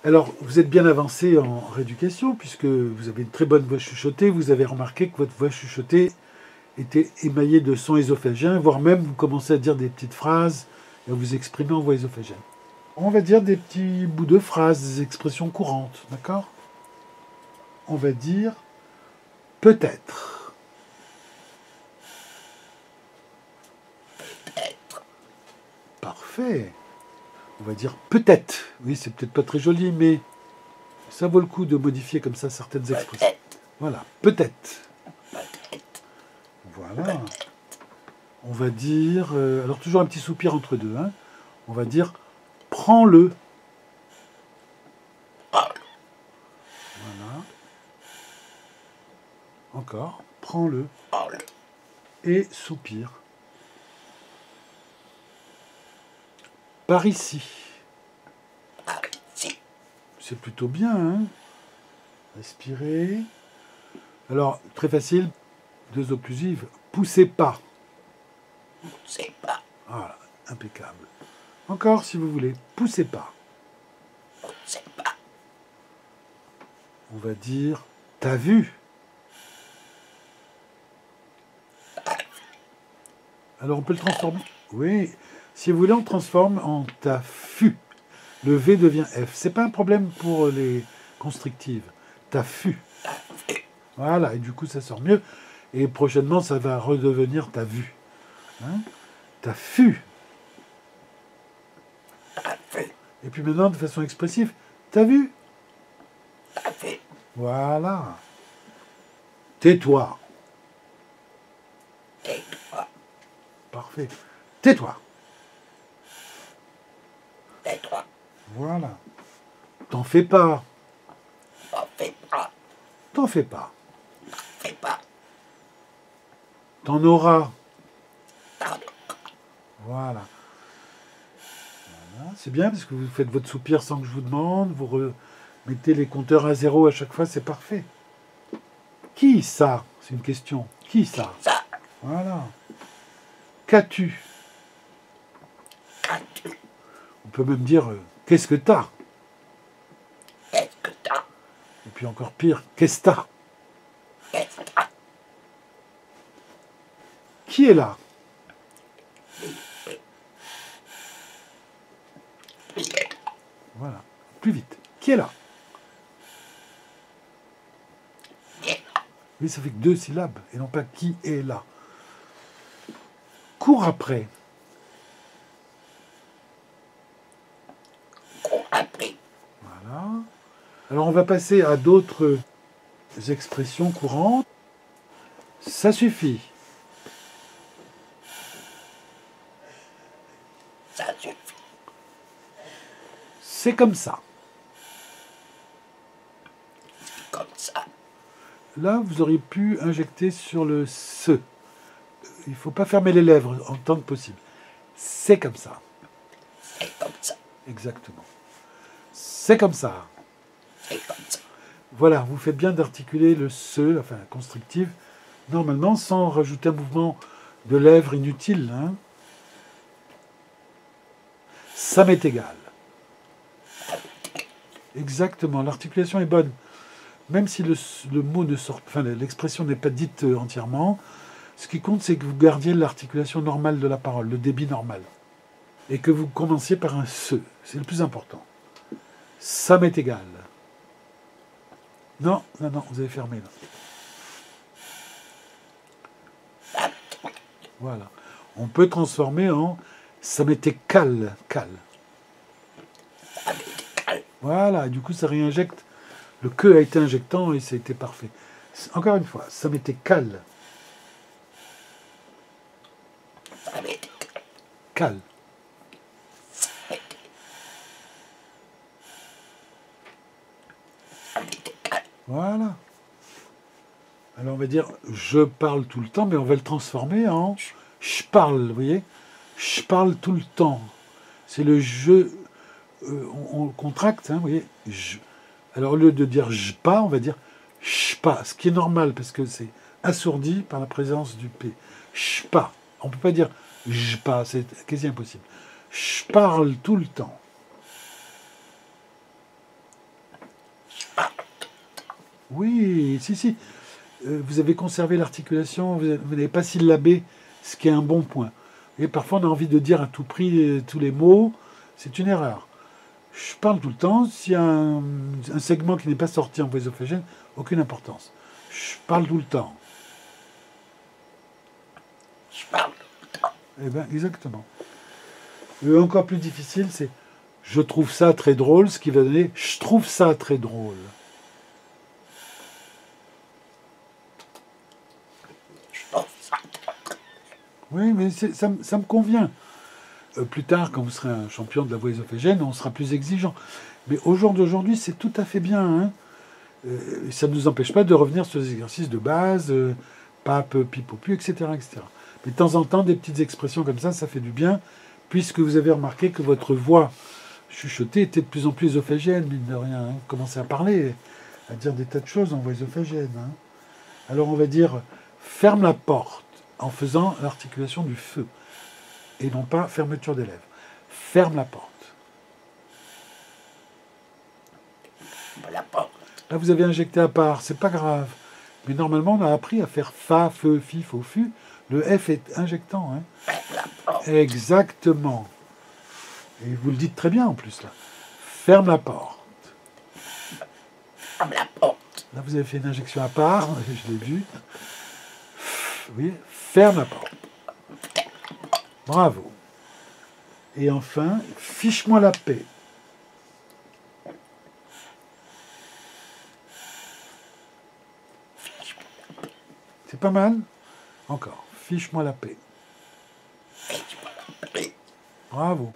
Alors, vous êtes bien avancé en rééducation, puisque vous avez une très bonne voix chuchotée. Vous avez remarqué que votre voix chuchotée était émaillée de sons ésophagiens, voire même vous commencez à dire des petites phrases et à vous exprimer en voix ésophagienne. On va dire des petits bouts de phrases, des expressions courantes, d'accord? On va dire peut-être. Peut-être. Parfait. On va dire peut-être. Oui, c'est peut-être pas très joli, mais ça vaut le coup de modifier comme ça certaines expressions. Peut-être. Voilà, peut-être. Peut-être. Voilà. On va dire, alors toujours un petit soupir entre deux, hein. On va dire prends-le. Parle. Voilà. Encore, prends-le. Parle. Et soupir. Par ici. Par ici. C'est plutôt bien, hein. Respirez. Alors, très facile, deux occlusives. Poussez pas. C'est pas. Voilà, impeccable. Encore, si vous voulez, poussez pas. C'est pas. On va dire t'as vu. Alors, on peut le transformer. Oui, si vous voulez, on transforme en t'as fu. Le V devient F. C'est pas un problème pour les constrictives. T'as fu. T'as vu. Voilà, et du coup, ça sort mieux. Et prochainement, ça va redevenir t'as vu. Hein, t'as fu. T'as vu. Et puis maintenant, de façon expressive, t'as vu. T'as vu. Voilà. Tais-toi. Tais-toi. Parfait. Tais-toi. Tais-toi. Voilà. T'en fais pas. T'en fais pas. T'en fais pas. Fais pas. T'en auras. Pardon. Voilà. Voilà. C'est bien parce que vous faites votre soupir sans que je vous demande. Vous remettez les compteurs à zéro à chaque fois. C'est parfait. Qui ça? C'est une question. Qui ça? Ça. Voilà. Qu'as-tu? Qu'as-tu? On peut même dire qu'est-ce que t'as? Qu'est-ce que t'as? Et puis encore pire, qu'est-ce que t'as? Qu'est-ce que t'as? Qui est là? Voilà. Plus vite. Qui est là? Oui, ça fait que deux syllabes, et non pas qui est là. Cours après. Cours après. Voilà. Alors on va passer à d'autres expressions courantes. Ça suffit. Ça suffit. C'est comme ça. Comme ça. Là, vous auriez pu injecter sur le ce. Il ne faut pas fermer les lèvres en tant que possible. C'est comme ça. C'est comme ça. Exactement. C'est comme ça. C'est comme ça. Voilà, vous faites bien d'articuler le ce, enfin constructive, normalement sans rajouter un mouvement de lèvres inutile. Hein. Ça m'est égal. Exactement, l'articulation est bonne. Même si le mot ne sort, enfin l'expression n'est pas dite entièrement, ce qui compte c'est que vous gardiez l'articulation normale de la parole, le débit normal. Et que vous commenciez par un ce. C'est le plus important. Ça m'est égal. Non, non, non, vous avez fermé là. Voilà. On peut transformer en ça m'était cal, cal. Ça m'était calme. Voilà, du coup ça réinjecte. Le que a été injectant et c'était parfait. Encore une fois, ça m'était cal. Ça m'était Cal. calme. Voilà. Alors on va dire je parle tout le temps, mais on va le transformer en je parle, vous voyez? Je parle tout le temps. C'est le je. On contracte, hein, vous voyez? Je. Alors au lieu de dire je pas, on va dire je pas, ce qui est normal parce que c'est assourdi par la présence du P. Je pas. On ne peut pas dire je pas, c'est quasi impossible. Je parle tout le temps. Oui, si, si. Vous avez conservé l'articulation, vous n'avez pas syllabé, ce qui est un bon point. Et parfois, on a envie de dire à tout prix tous les mots. C'est une erreur. Je parle tout le temps. S'il y a un segment qui n'est pas sorti en voix œsophagène, aucune importance. Je parle tout le temps. Je parle tout le temps. Eh bien, exactement. Le encore plus difficile, c'est je trouve ça très drôle, ce qui va donner je trouve ça très drôle. Je trouve ça. Oui, mais ça me convient. Plus tard, quand vous serez un champion de la voix œsophagène, on sera plus exigeant. Mais au jour d'aujourd'hui, c'est tout à fait bien. Hein. Ça ne nous empêche pas de revenir sur les exercices de base, pape, pipopu, etc., etc. Mais de temps en temps, des petites expressions comme ça fait du bien, puisque vous avez remarqué que votre voix chuchotée était de plus en plus œsophagène, mine de rien. Hein. Vous commencez à parler, à dire des tas de choses en voix œsophagène. Hein. Alors on va dire ferme la porte en faisant l'articulation du feu, et non pas fermeture des lèvres. Ferme la porte. La porte. Là, vous avez injecté à part, c'est pas grave. Mais normalement, on a appris à faire fa, feu, fi, fo, fu. Le F est injectant. Hein. Ferme la porte. Exactement. Et vous le dites très bien en plus, là. Ferme la porte. Ferme la porte. Là, vous avez fait une injection à part, je l'ai vu. Vous voyez, ferme la porte. Bravo. Et enfin, fiche-moi la paix. C'est pas mal. Encore. Fiche-moi la paix. Fiche-moi la paix. Bravo.